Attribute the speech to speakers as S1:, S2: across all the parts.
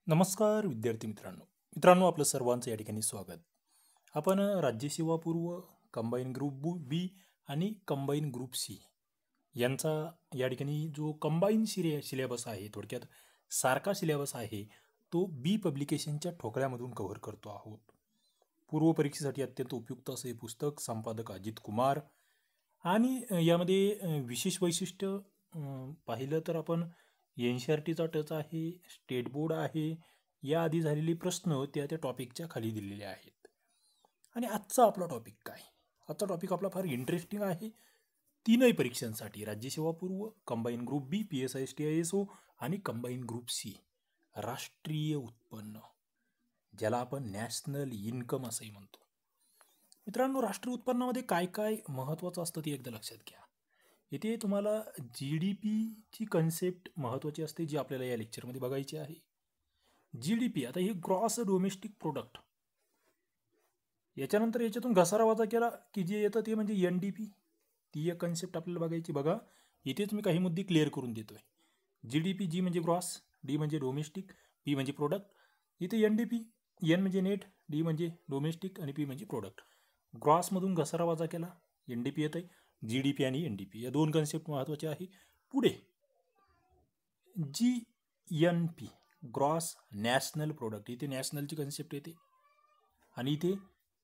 S1: नमस्कार विद्यार्थी मित्रांनो आपलं सर्वांचं या ठिकाणी स्वागत. आपण राज्यसेवा पूर्व, कंबाईन ग्रुप बी आणि कंबाईन ग्रुप सी यांचा या ठिकाणी जो कंबाईन सिलेबस आहे, थोडक्यात सारखा सिलेबस आहे, तो बी पब्लिकेशनच्या ठोकळ्यामधून कव्हर करतो आहोत. पूर्व परीक्षेसाठी अत्यंत उपयुक्त असे हे पुस्तक, संपादक अजित कुमार. आणि यामध्ये विशेष वैशिष्ट्य पाहिलं तर आपण NCERTचा टच आहे, स्टेट बोर्ड आहे, याआधी झालेले प्रश्न त्या टॉपिकच्या खाली दिलेले आहेत. आणि आजचा आपला टॉपिक काय? आजचा टॉपिक आपला फार इंटरेस्टिंग आहे. तीनही परीक्षांसाठी राज्यसेवा पूर्व, कंबाईन ग्रुप बी, PSI STISO आणि कंबाईन ग्रुप सी, राष्ट्रीय उत्पन्न, ज्याला आपण नॅशनल इन्कम असंही म्हणतो. मित्रांनो, राष्ट्रीय उत्पन्नामध्ये काय काय महत्त्वाचं असतं ते एकदा लक्षात घ्या. इथे तुम्हाला GDPची कन्सेप्ट महत्त्वाची असते, जी आपल्याला या लेक्चरमध्ये बघायची आहे. GDP, आता ही ग्रॉस डोमेस्टिक प्रोडक्ट. याच्यानंतर याच्यातून घसारावजा केला की जे येतं ते म्हणजे NDP. ती एक कन्सेप्ट आपल्याला बघायची. बघा, इथेच मी काही मुद्दे क्लिअर करून देतोय. GDP, G म्हणजे ग्रॉस, D म्हणजे डोमेस्टिक, P म्हणजे प्रोडक्ट. इथे NDP, N म्हणजे नेट, D म्हणजे डोमेस्टिक आणि P म्हणजे प्रोडक्ट. ग्रॉसमधून घसारावजा केला, NDP येत आहे. GDP आणि NDP या दोन कन्सेप्ट महत्त्वाचे आहे. पुढे GNP, ग्रॉस नॅशनल प्रोडक्ट. इथे नॅशनलची कन्सेप्ट येते. आणि इथे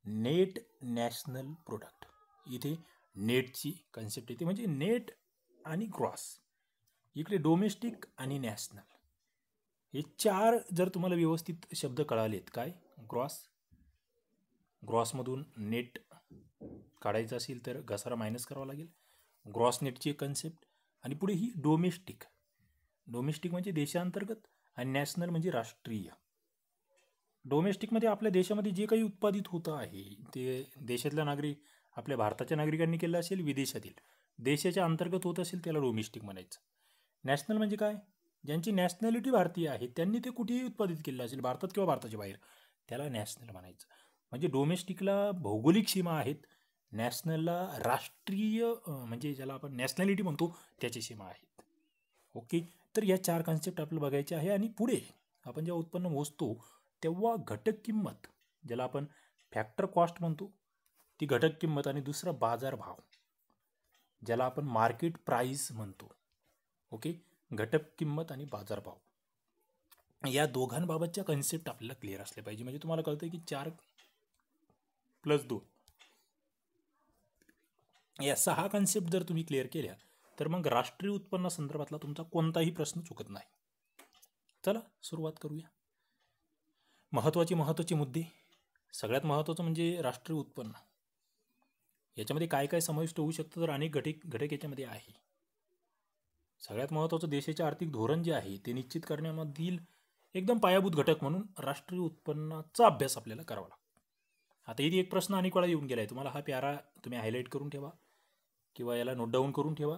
S1: नेट नॅशनल प्रोडक्ट, इथे नेटची कन्सेप्ट येते. म्हणजे नेट आणि ग्रॉस, इकडे डोमेस्टिक आणि नॅशनल, हे चार जर तुम्हाला व्यवस्थित शब्द कळालेत, काय ग्रॉसमधून नेट काढायचं असेल तर घसारा मायनस करावा लागेल. ग्रॉस नेटची एक कन्सेप्ट. आणि पुढे ही डोमेस्टिक म्हणजे देशांतर्गत, आणि नॅशनल म्हणजे राष्ट्रीय. डोमेस्टिकमध्ये आपल्या देशामध्ये जे काही उत्पादित होतं आहे ते देशातल्या नागरिक, आपल्या भारताच्या नागरिकांनी केलं असेल, विदेशातील देशाच्या अंतर्गत होत असेल, त्याला डोमेस्टिक म्हणायचं. नॅशनल म्हणजे काय? ज्यांची नॅशनॅलिटी भारतीय आहे त्यांनी ते कुठेही उत्पादित केलं असेल, भारतात किंवा भारताच्या बाहेर, त्याला नॅशनल म्हणायचं. म्हणजे डोमेस्टिकला भौगोलिक सीमा आहेत, नॅशनलला राष्ट्रीय म्हणजे ज्याला आपण नॅशनॅलिटी म्हणतो त्याची सीमा आहेत. ओके, तर या चार कन्सेप्ट आपल्याला बघायचे आहे. आणि पुढे आपण जेव्हा उत्पन्न मोजतो तेव्हा घटक किंमत, ज्याला आपण फॅक्टर कॉस्ट म्हणतो, ती घटक किंमत, आणि दुसरा बाजार भाव, ज्याला आपण मार्केट प्राइस म्हणतो. ओके, घटक किंमत आणि बाजार भाव, या दोघांबाबतच्या कन्सेप्ट आपल्याला क्लिअर असले पाहिजे. म्हणजे तुम्हाला कळतं की 4+2 या 6 कन्सेप्ट जर तुम्ही क्लिअर केल्या तर मग राष्ट्रीय उत्पन्नासंदर्भातला तुमचा कोणताही प्रश्न चुकत नाही. चला सुरुवात करूया. महत्त्वाचे मुद्दे. सगळ्यात महत्त्वाचं म्हणजे राष्ट्रीय उत्पन्न. याच्यामध्ये काय काय समाविष्ट होऊ शकतं, तर अनेक घटक याच्यामध्ये आहे. सगळ्यात महत्त्वाचं देशाचे आर्थिक धोरण जे आहे ते निश्चित करण्यामधील एकदम पायाभूत घटक म्हणून राष्ट्रीय उत्पन्नाचा अभ्यास आपल्याला करावा लागतो. आता इथे एक प्रश्न अनेक वेळा येऊन गेला आहे, तुम्हाला हा प्यारा तुम्ही हायलाईट करून ठेवा किंवा याला नोट डाऊन करून ठेवा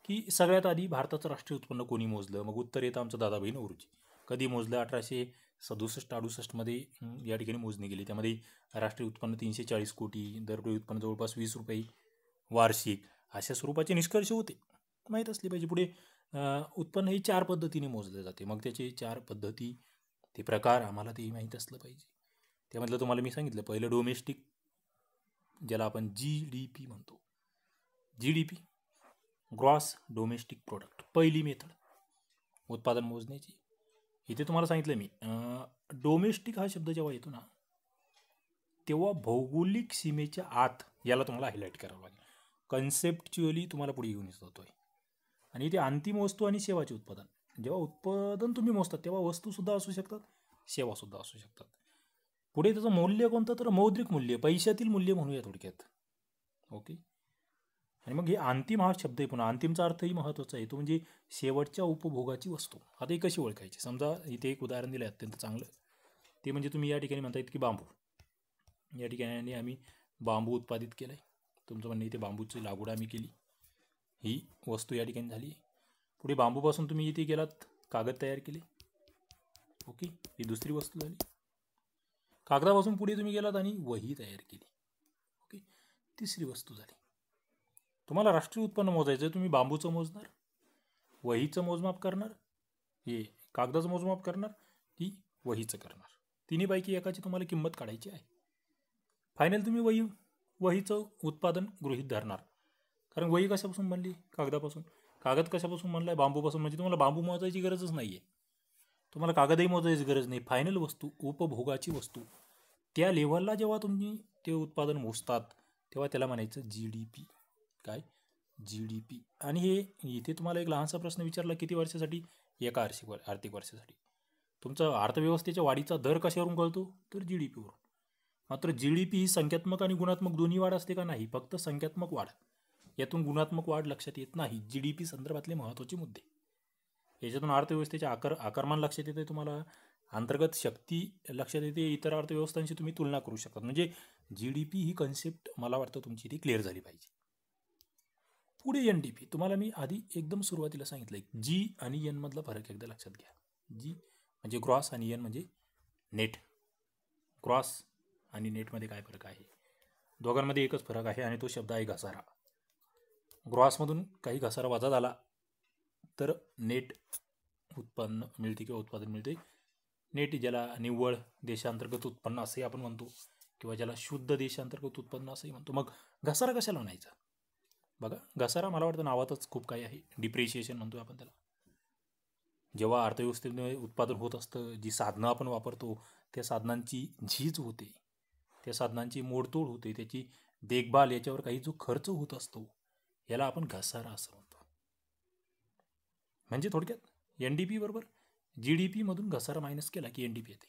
S1: की सगळ्यात आधी भारताचं राष्ट्रीय उत्पन्न कोणी मोजलं? मग उत्तर येतं आमचं दादाभाई नौरोजी. कधी मोजलं? 1867-68 या ठिकाणी मोजणी गेली. त्यामध्ये राष्ट्रीय उत्पन्न 340 कोटी, दरडोई उत्पन्न जवळपास 20 रुपये वार्षिक, अशा स्वरूपाचे निष्कर्ष होते, माहीत असले पाहिजे. पुढे उत्पन्न हे 4 पद्धतीने मोजले जाते. मग त्याचे 4 पद्धती, ते प्रकार आम्हाला तेही माहीत असलं पाहिजे. त्यामधलं तुम्हाला मी सांगितलं, पहिलं डोमेस्टिक, ज्याला आपण GDP म्हणतो. GDP, ग्रॉस डोमेस्टिक प्रोडक्ट, पहिली मेथड उत्पादन मोजण्याची. इथे तुम्हाला सांगितलं मी, डोमेस्टिक हा शब्द जेव्हा येतो ना, तेव्हा भौगोलिक सीमेच्या आत, याला तुम्हाला हायलाईट करावं लागेल. कन्सेप्च्युअली तुम्हाला पुढे घेऊन जातोय. आणि इथे अंतिम वस्तू आणि सेवाचे उत्पादन. जेव्हा उत्पादन तुम्ही मोजतात तेव्हा वस्तूसुद्धा असू शकतात, सेवासुद्धा असू शकतात. पुढे त्याचं मूल्य कोणतं? तर मौद्रिक मूल्य, पैशातील मूल्य म्हणूया थोडक्यात. ओके, आणि मग हे अंतिम हा शब्द आहे, पुन्हा अंतिमचा अर्थही महत्त्वाचा आहे, तो म्हणजे शेवटच्या उपभोगाची वस्तू. आता ही कशी ओळखायची? समजा इथे एक उदाहरण दिलं आहे अत्यंत चांगलं, ते म्हणजे तुम्ही या ठिकाणी म्हणता की बांबू. या ठिकाणी आम्ही बांबू उत्पादित केलं आहे. तुमचं म्हणणं इथे बांबूची लागवड आम्ही केली, ही वस्तू या ठिकाणी झाली. पुढे बांबूपासून तुम्ही इथे गेलात, कागद तयार केले. ओके, ही दुसरी वस्तू झाली. कागदापासून पुढे तुम्ही गेलात आणि वही तयार केली. ओके, तिसरी वस्तू झाली. तुम्हाला राष्ट्रीय उत्पन्न मोजायचं आहे, तुम्ही बांबूचं मोजणार, वहीचं मोजमाप करणार, हे कागदाचं मोजमाप करणार, ती वहीचं करणार. तिन्हीपैकी एकाची तुम्हाला किंमत काढायची आहे. फायनल तुम्ही वहीचं उत्पादन गृहीत धरणार. कारण वही कशापासून बनली? कागदापासून. कागद कशापासून बनला आहे? बांबूपासून. म्हणजे तुम्हाला बांबू मोजायची गरजच नाही आहे, तुम्हाला कागदही मोजायची गरज नाही. फायनल वस्तू, उपभोगाची वस्तू, त्या लेव्हलला जेव्हा तुम्ही ते उत्पादन मोजतात तेव्हा त्याला म्हणायचं GDP. काय? GDP. आणि हे इथे तुम्हाला एक लहानसा प्रश्न विचारला, किती वर्षासाठी? एका आर्थिक वर्षासाठी. तुमचा अर्थव्यवस्थेच्या वाढीचा दर कशावरून कळतो? तर GDP वरून. मात्र GDP ही संख्यात्मक आणि गुणात्मक दोन्ही वाढ असते का? नाही, फक्त संख्यात्मक वाढ. यातून गुणात्मक वाढ लक्षात येत नाही. GDP संदर्भातले महत्त्वाचे मुद्दे. याच्यातून अर्थव्यवस्थेचे आकारमान लक्षात येते, तुम्हाला अंतर्गत शक्ती लक्षात येते, इतर अर्थव्यवस्थांशी तुम्ही तुलना करू शकता. म्हणजे GDP ही कन्सेप्ट मला वाटतं तुमची ती क्लिअर झाली पाहिजे. पुढे NDP. तुम्हाला मी आधी एकदम सुरुवातीला सांगितलं, G आणि N मधला फरक एकदा लक्षात घ्या. G म्हणजे ग्रॉस आणि N म्हणजे नेट. ग्रॉस आणि नेटमध्ये काय फरक आहे? दोघांमध्ये एकच फरक आहे आणि तो शब्द आहे घसारा. ग्रॉसमधून काही घसारा वजा झाला तर नेट उत्पन्न मिळते किंवा उत्पादन मिळते. नेट ज्याला निव्वळ देशांतर्गत उत्पन्न असंही आपण म्हणतो किंवा ज्याला शुद्ध देशांतर्गत उत्पन्न असंही म्हणतो. मग घसारा कशाला म्हणायचा? बघा, घसारा मला वाटतं नावातच खूप काही आहे. डिप्रिशिएशन म्हणतो आपण त्याला. जेव्हा अर्थव्यवस्थेमध्ये उत्पादन होत असतं, जी साधनं आपण वापरतो त्या साधनांची झीज होते, त्या साधनांची मोडतोड होते, त्याची देखभाल, याच्यावर काही जो खर्च होत असतो याला आपण घसारा असं म्हणतो. म्हणजे थोडक्यात NDP बरोबर GDP मधून घसारा मायनस केला की NDP येते.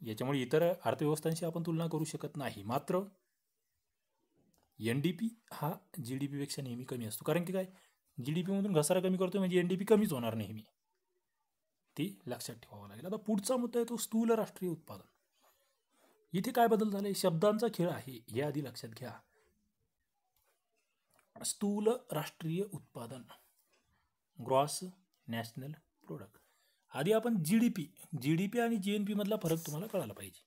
S1: याच्यामुळे इतर अर्थव्यवस्थांशी आपण तुलना करू शकत नाही. मात्र NDP हा GDP पेक्षा नेहमी कमी असतो. कारण की काय? GDP मधून घसारा कमी करतो म्हणजे NDP कमीच होणार नेहमी. ती लक्षात ठेवावं लागेल. आता पुढचा मुद्दा आहे तो स्थूल राष्ट्रीय उत्पादन. इथे काय बदल झालाय? शब्दांचा खेळ आहे, हे आधी लक्षात घ्या. स्थूल राष्ट्रीय उत्पादन, ग्रॉस नॅशनल प्रोडक्ट. आधी आपण GDP आणि GNP मधला फरक तुम्हाला कळायला पाहिजे.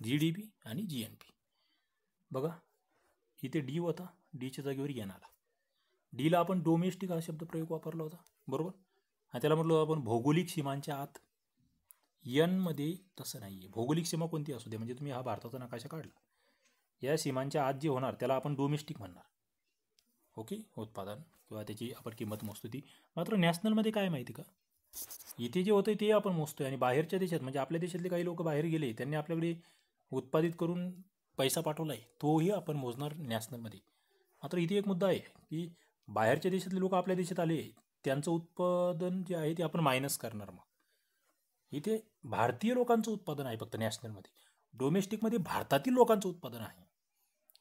S1: GDP आणि GNP. बघा, इथे D होता, Dच्या जागेवर N आला. Dला आपण डोमेस्टिक हा शब्द प्रयोग वापरला होता, बरोबर. आणि त्याला म्हटलं आपण भौगोलिक सीमांच्या आत. N मध्ये तसं नाही आहे. भौगोलिक सीमा कोणती असू दे, म्हणजे तुम्ही हा भारताचा नकाशा काढला, या सीमांच्या आत जे होणार त्याला आपण डोमेस्टिक म्हणणार. ओके, उत्पादन किंवा त्याची आपण किंमत मोजतो ती. मात्र नॅशनलमध्ये काय माहिती का? इथे जे होतं ते आपण मोजतोय आणि बाहेरच्या देशात, म्हणजे आपल्या देशातले काही लोक बाहेर गेले, त्यांनी आपल्याकडे उत्पादित करून पैसा पाठवला आहे, तोही आपण मोजणार नॅशनलमध्ये. मात्र इथे एक मुद्दा आहे की बाहेरच्या देशातले लोक आपल्या देशात आले, त्यांचं उत्पादन जे आहे ते आपण मायनस करणार. मग इथे भारतीय लोकांचं उत्पादन आहे फक्त नॅशनलमध्ये. डोमेस्टिकमध्ये भारतातील लोकांचं उत्पादन आहे.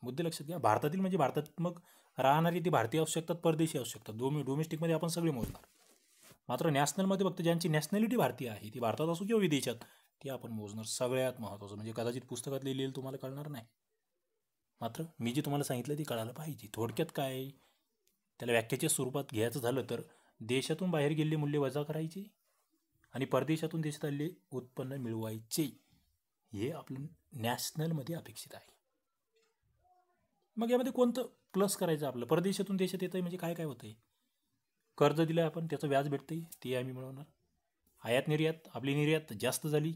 S1: मुद्दे लक्षात घ्या. भारतातील म्हणजे भारतात मग राहणारी ती भारतीय असू शकतात, परदेशी असू शकतात. डोमेस्टिकमध्ये आपण सगळे मोजणार. मात्र नॅशनलमध्ये फक्त ज्यांची नॅशनॅलिटी भारतीय आहे, ती भारतात असो किंवा विदेशात, ती आपण मोजणार. सगळ्यात महत्त्वाचं म्हणजे कदाचित पुस्तकात लिहिलेलं तुम्हाला कळणार नाही, मात्र मी जे तुम्हाला सांगितलं ते कळायला पाहिजे. थोडक्यात काय, त्याला व्याख्याच्या स्वरूपात घ्यायचं झालं तर देशातून बाहेर गेलेले मूल्य वजा करायचे आणि परदेशातून देशात आलेले उत्पन्न मिळवायचे, हे आपलं नॅशनलमध्ये अपेक्षित आहे. मग यामध्ये कोणतं प्लस करायचं आपलं? परदेशातून देशात येतं म्हणजे काय काय होतंय? कर्ज दिलं आपण, त्याचं व्याज भेटतंय, ते आम्ही मिळवणार. आयात निर्यात, आपली निर्यात जास्त झाली,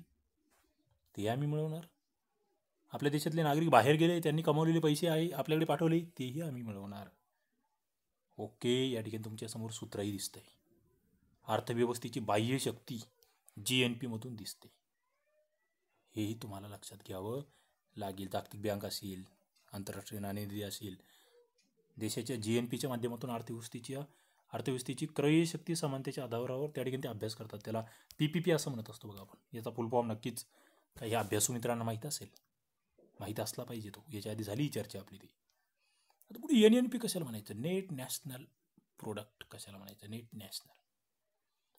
S1: ते आम्ही मिळवणार. आपल्या देशातले नागरिक बाहेर गेले, त्यांनी कमावलेले पैसे आहे आपल्याकडे पाठवले, तेही आम्ही मिळवणार. ओके, या ठिकाणी तुमच्यासमोर सूत्रही दिसतंय. अर्थव्यवस्थेची बाह्य शक्ती GNP मधून दिसते, हेही तुम्हाला लक्षात घ्यावं लागेल. जागतिक बँक असेल, आंतरराष्ट्रीय नाणेनिधी असेल, देशाच्या GNPच्या माध्यमातून अर्थव्यवस्थेची क्रय शक्ती समानतेच्या आधारावर त्या ठिकाणी ते अभ्यास करतात. त्याला PPP असं म्हणत असतो बघा आपण. याचा फुल फॉर्म नक्कीच काही अभ्यासू मित्रांना माहीत असेल, माहीत असला पाहिजे तो. याच्या आधी झाली चर्चा आपली ती. आता पुढे NNP कशाला म्हणायचं? नेट नॅशनल प्रोडक्ट कशाला म्हणायचं? Net national.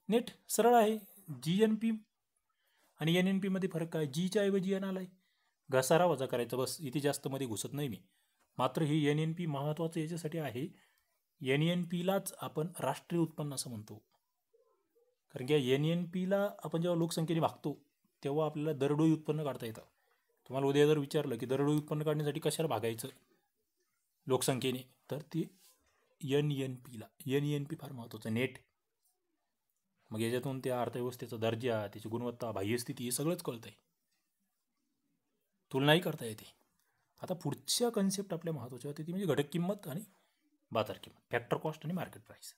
S1: नेट सरळ आहे. GNP आणि NNP मध्ये फरक काय? Gच्या ऐवजी N आलाय, घसारा वजा करायचा, बस. इथे जास्त मध्ये घुसत नाही मी. मात्र हे NNP महत्त्वाचं याच्यासाठी आहे, NNPलाच आपण राष्ट्रीय उत्पन्न असं म्हणतो. कारण की NNPला आपण जेव्हा लोकसंख्येने भागतो तेव्हा आपल्याला दरडोई उत्पन्न काढता येतं. तुम्हाला उद्या जर विचारलं की दरडोई उत्पन्न काढण्यासाठी कशाला भागायचं लोकसंख्येने, तर ते NNPला. NNP फार महत्त्वाचं. नेट मग याच्यातून त्या अर्थव्यवस्थेचा दर्जा, त्याची गुणवत्ता, बाह्यस्थिती हे सगळंच कळतं आहे, तुलनाही करता येते. आता पुढच्या कन्सेप्ट आपल्या महत्त्वाच्या होती ती म्हणजे घटक किंमत आणि बाजार किंमत, फॅक्टर कॉस्ट आणि मार्केट प्राईस.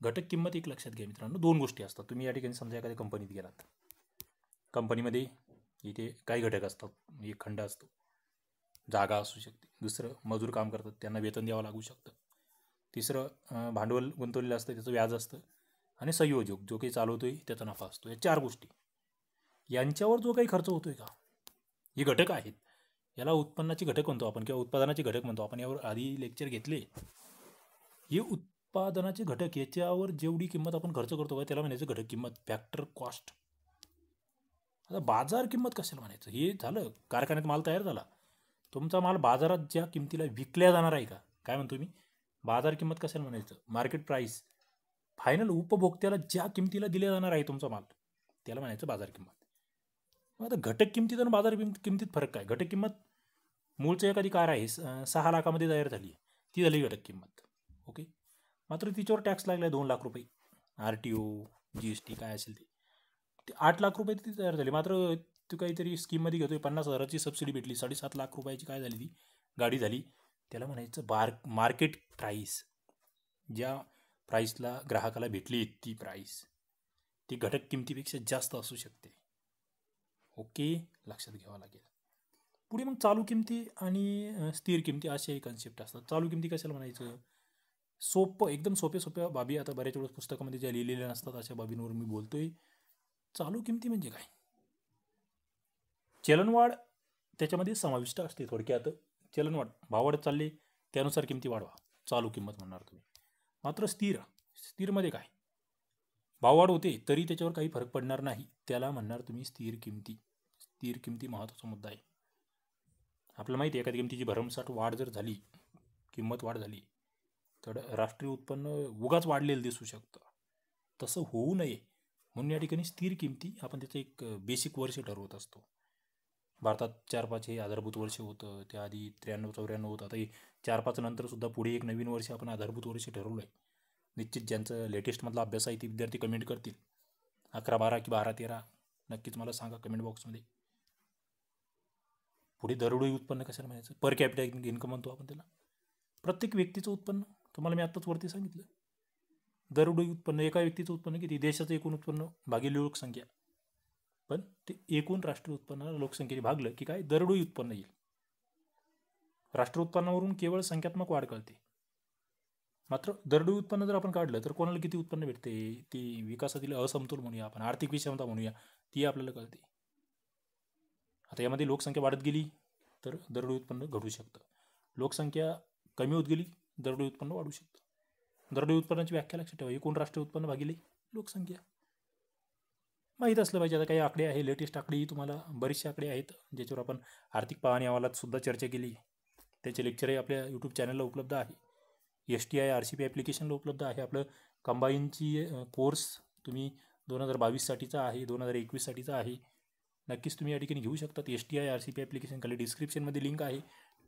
S1: घटक किंमत एक लक्षात घ्या मित्रांनो, दोन गोष्टी असतात. तुम्ही या ठिकाणी समजा एखाद्या कंपनीत गेलात, कंपनीमध्ये इथे काही घटक असतात. एक खंड असतो, जागा असू शकते. दुसरं मजूर काम करतात, त्यांना वेतन द्यावं लागू शकतं. तिसरं भांडवल गुंतवलेलं असतं, त्याचं व्याज असतं. आणि संयोजक जो काही चालवतोय त्याचा नफा असतो. या चार गोष्टी, यांच्यावर जो काही खर्च होतोय का, हे घटक आहेत. याला उत्पन्नाचे घटक म्हणतो आपण, किंवा उत्पादनाचे घटक म्हणतो आपण. यावर आधी लेक्चर घेतले. हे उत्पादनाचे घटक, याच्यावर जेवढी किंमत आपण खर्च करतो का त्याला म्हणायचं घटक किंमत, फॅक्टर कॉस्ट. आता बाजार किंमत कशाला म्हणायचं, हे झालं कारखान्यात माल तयार झाला, तुमचा माल बाजारात ज्या किमतीला विकल्या जाणार आहे का, काय म्हणतो मी, बाजार किंमत कशाला म्हणायचं, मार्केट प्राईस. फायनल उपभोक्त्याला ज्या किमतीला दिल्या जाणार आहे तुमचा माल, त्याला म्हणायचं बाजार किंमत. आता घटक किमतीत आणि बाजार किमतीत फरक काय. घटक किंमत, मूळचं एखादी कार आहे 6 लाखामध्ये तयार झाली, ती झाली घटक किंमत. ओके. मात्र तिच्यावर टॅक्स लागला आहे 2 लाख रुपये, RTO GST काय असेल ते 8 लाख रुपये ती तयार झाली. मात्र तू काहीतरी स्कीममध्ये घेतोय, 50,000ची सबसिडी भेटली, 7.5 लाख रुपयाची काय झाली ती गाडी झाली, त्याला म्हणायचं मार्केट प्राईस. ज्या प्राईसला ग्राहकाला भेटली ती प्राईस, ती घटक किमतीपेक्षा जास्त असू शकते. ओके, लक्षात घ्यावं लागेल. पुढे मग चालू किमती आणि स्थिर किमती असेही कन्सेप्ट असतात. चालू किमती कशाला म्हणायचं, सोपं, एकदम सोप्या बाबी, आता बऱ्याच वेळेस पुस्तकामध्ये ज्या लिहिलेल्या नसतात अशा बाबींवर मी बोलतोय. चालू किमती म्हणजे काय, चलनवाढ त्याच्यामध्ये समाविष्ट असते. थोडक्यात चलनवाढ, भाव वाढत चालले त्यानुसार किमती वाढवा, चालू किंमत म्हणणार तुम्ही. मात्र स्थिरमध्ये काय, भाववाढ होते तरी त्याच्यावर काही फरक पडणार नाही, त्याला म्हणणार तुम्ही स्थिर किमती. स्थिर किमती महत्त्वाचा मुद्दा आहे. आपल्याला माहिती आहे, एखादी किमतीची भरमसाठ वाढ जर झाली, किंमत वाढ झाली, तर राष्ट्रीय उत्पन्न उगाच वाढलेलं दिसू शकतं. तसं होऊ नये म्हणून या ठिकाणी स्थिर किमती आपण त्याचं एक बेसिक वर्ष ठरवत असतो. भारतात 4-5 हे आधारभूत वर्ष होतं, त्याआधी 93-94 होतं. आता हे 4-5 नंतरसुद्धा पुढे एक नवीन वर्ष आपण आधारभूत वर्ष ठरवलं आहे. निश्चित ज्यांचं लेटेस्टमधला अभ्यास आहे ते विद्यार्थी कमेंट करतील, 11-12 की 12-13 नक्कीच मला सांगा कमेंट बॉक्समध्ये. पुढे दरडोई उत्पन्न कशाला म्हणायचं, पर कॅपिटल इन्कम म्हणतो आपण त्याला. प्रत्येक व्यक्तीचं उत्पन्न, तुम्हाला मी आत्ताच वरती सांगितलं, दरडोई उत्पन्न, एका व्यक्तीचं उत्पन्न किती, देशाचं एकूण उत्पन्न भागिले लोकसंख्या. पण ते एकूण राष्ट्रीय उत्पन्नाला लोकसंख्येने भागलं की काय, दरडोई उत्पन्न येईल. राष्ट्रीय उत्पन्नावरून केवळ संख्यात्मक वाढ कळते. मात्र दरडोई उत्पन्न जर आपण काढलं तर कोणाला किती उत्पन्न भेटते, ती विकासातील असमतोल म्हणूया आपण, आर्थिक विषमता म्हणूया, ती आपल्याला कळते. आता यामध्ये लोकसंख्या वाढत गेली तर दरडोई उत्पन्न घटू शकतं, लोकसंख्या कमी होत गेली दरडोई उत्पन्न वाढू शकतं. दरडोई उत्पन्नाची व्याख्या लक्षात ठेवा, एकूण राष्ट्रीय उत्पन्न भागिले लोकसंख्या. माहीत असलं पाहिजे. आता काही आकडे आहे, लेटेस्ट आकडेही तुम्हाला बरेचसे आकडे आहेत ज्याच्यावर आपण आर्थिक पाहणी अहवालात सुद्धा चर्चा केली. त्याचे लेक्चरही आपल्या यूट्यूब चॅनलला उपलब्ध आहे, STI RCP ॲप्लिकेशनला उपलब्ध आहे. आपलं कंबाईनची कोर्स तुम्ही 2022साठीचा आहे, 2021साठीचा आहे, नक्कीच तुम्ही या ठिकाणी घेऊ शकतात. STI RCP ॲप्लिकेशन खाली डिस्क्रिप्शनमध्ये लिंक आहे.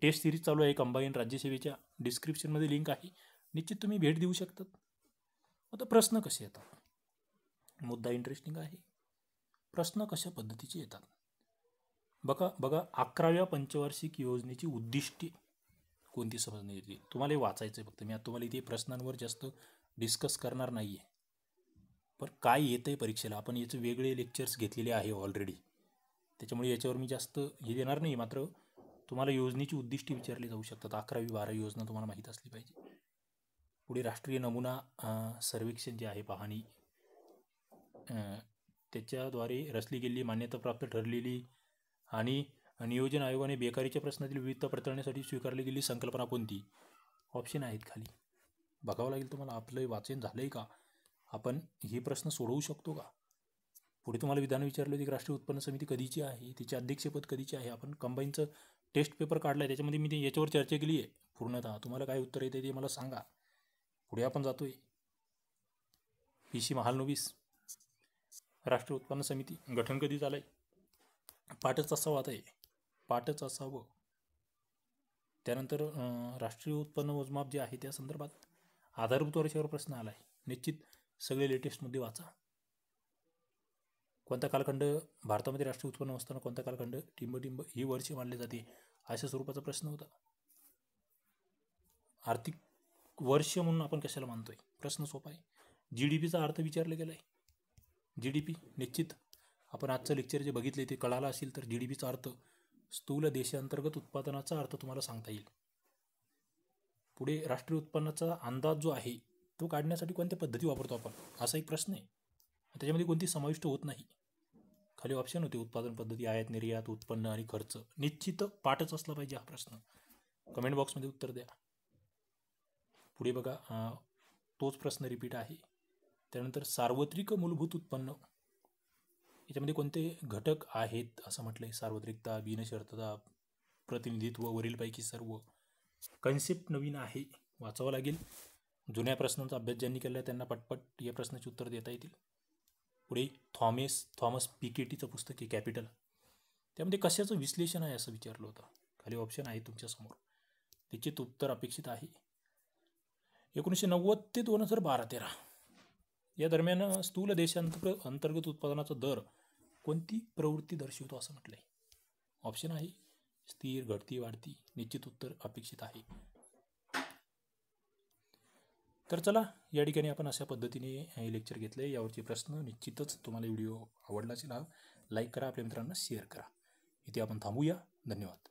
S1: टेस्ट सिरीज चालू आहे कंबाईन राज्यसेवेच्या, डिस्क्रिप्शनमध्ये लिंक आहे, निश्चित तुम्ही भेट देऊ शकतात. आता प्रश्न कसे येतात, मुद्दा इंटरेस्टिंग आहे. प्रश्न कशा पद्धतीचे येतात बघा 11व्या पंचवार्षिक योजनेची उद्दिष्टे कोणती समजण्यात येतील, तुम्हाला हे वाचायचं आहे फक्त. मी आता तुम्हाला इथे प्रश्नांवर जास्त डिस्कस करणार नाही आहे. पण काय येतं आहे परीक्षेला, आपण याचे वेगळे लेक्चर्स घेतलेले आहे ऑलरेडी, त्याच्यामुळे याच्यावर मी जास्त हे देणार नाही. मात्र तुम्हाला योजनेची उद्दिष्टे विचारली जाऊ शकतात. 11वी-12वी योजना तुम्हाला माहीत असली पाहिजे. पुढे राष्ट्रीय नमुना सर्वेक्षण जे आहे, पाहणी, त्याच्याद्वारे रचली गेलेली, मान्यताप्राप्त ठरलेली आणि नियोजन आयोगाने बेकारीच्या प्रश्नातील विविध पडताळण्यासाठी स्वीकारली गेली संकल्पना कोणती. ऑप्शन आहेत खाली, बघावं लागेल तुम्हाला. आपलं वाचन झालं आहे का, आपण हे प्रश्न सोडवू शकतो का. पुढे तुम्हाला विधान विचारलं होते की राष्ट्रीय उत्पन्न समिती कधीची आहे, तिचे अध्यक्षपद कधीचे आहे. आपण कंबाईनचं टेस्ट पेपर काढला आहे, त्याच्यामध्ये मी याच्यावर चर्चा केली आहे पूर्णतः. तुम्हाला काय उत्तर येते ते मला सांगा. पुढे आपण जातोय, PC महालनोबिस राष्ट्रीय उत्पन्न समिती गठन कधी झालं आहे, पाठच असावं. आता आहे पाठच असावं. त्यानंतर राष्ट्रीय उत्पन्न मोजमाप जे आहे त्या संदर्भात आधारभूत वर्षावर प्रश्न आला आहे, निश्चित सगळे लेटेस्टमध्ये वाचा. कोणता कालखंड भारतामध्ये राष्ट्रीय उत्पन्न असताना कोणता कालखंड टिंब ही वर्षे मानली जाते, अशा स्वरूपाचा प्रश्न होता. आर्थिक वर्ष म्हणून आपण कशाला मानतोय, प्रश्न सोपा आहे. GDPचा अर्थ विचारला गेला आहे. GDP निश्चित आपण आजचं लेक्चर जे बघितले ते कळालं असेल तर GDPचा अर्थ स्थूल देशांतर्गत उत्पादनाचा अर्थ तुम्हाला सांगता येईल. पुढे राष्ट्रीय उत्पन्नाचा अंदाज जो आहे तो काढण्यासाठी कोणत्या पद्धती वापरतो आपण, असा एक प्रश्न आहे. त्याच्यामध्ये कोणती समाविष्ट होत नाही. खाली ऑप्शन होते उत्पादन पद्धती, आयात निर्यात, उत्पन्न आणि खर्च. निश्चित पाठच असला पाहिजे हा प्रश्न. कमेंट बॉक्समध्ये उत्तर द्या. पुढे बघा, तोच प्रश्न रिपीट आहे. त्यानंतर सार्वत्रिक मूलभूत उत्पन्न, याच्यामध्ये कोणते घटक आहेत असं म्हटलंय. सार्वत्रिकता, बिनशर्तता, प्रतिनिधित्व, वरीलपैकी सर्व. कन्सेप्ट नवीन आहे, वाचावं लागेल. जुन्या प्रश्नांचा अभ्यास ज्यांनी केला आहे त्यांना पटपट या प्रश्नाची उत्तर देता येतील. पुढे थॉमस पिकेटीचं पुस्तक आहे कॅपिटल, त्यामध्ये कशाचं विश्लेषण आहे असं विचारलं होतं. खाली ऑप्शन आहे तुमच्यासमोर, त्याचे उत्तर अपेक्षित आहे. 1990 ते 2012-13 या दरम्यान स्थूल देशांतर्गत उत्पादनाचा दर कोणती प्रवृत्ती दर्शवतो असं म्हटलंय. ऑप्शन आहे स्थिर, घटती, वाढती. निश्चित उत्तर अपेक्षित आहे. तर चला, या ठिकाणी आपण अशा पद्धतीने हे लेक्चर घेतले. यावरचे प्रश्न निश्चितच तुम्हाला व्हिडिओ आवडला असेल, लाईक करा, आपल्या मित्रांना शेअर करा. इथे आपण थांबूया. धन्यवाद.